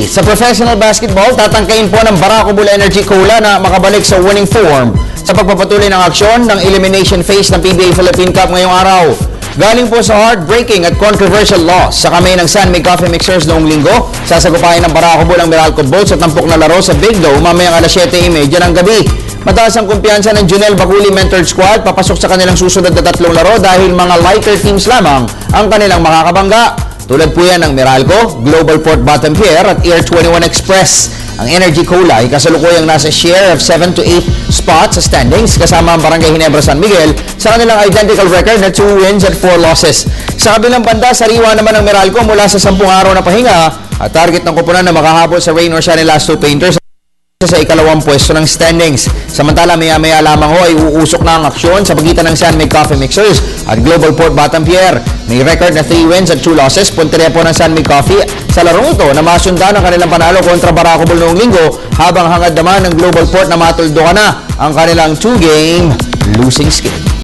Sa professional basketball, tatangkain po ng Barako Bull Energy Cola na makabalik sa winning form sa pagpapatuloy ng aksyon ng elimination phase ng PBA Philippine Cup ngayong araw. Galing po sa heartbreaking at controversial loss sa kamay ng San Mig Coffee Mixers noong linggo, sasagupain ng Barako Bull ang Meralco Bolts sa tampok na laro sa Big Dome mamayang alas 7:30 ng gabi. Mataas ang kumpiyansa ng Junel Baculi mentored squad papasok sa kanilang susunod na tatlong laro dahil mga lighter teams lamang ang kanilang makakabangga. Tulad po yan ng Meralco, Global Port Bottom Pier at Air 21 Express. Ang Energy Cola ay kasalukuyang nasa share of 7 to 8 spots sa standings kasama ang Barangay Ginebra San Miguel sa kanilang identical record na 2 wins at 4 losses. Sa kabilang banda, sariwa naman ng Meralco mula sa 10 araw na pahinga at target ng kupunan na makahabol sa Rain or Shine Last Two Painters sa ikalawang pwesto ng standings. Samantala, maya-maya lamang ho ay uusok na ang aksyon sa pagitan ng San Mig Coffee Mixers at Global Port Bottom Pier. May record na 3 wins at 2 losses. Punteriya po ng San Mig Coffee sa larong ito na masundan ang kanilang panalo kontra Barako Bull noong linggo, habang hangad naman ng Global Port na matuldukan na ang kanilang 2-game losing skid.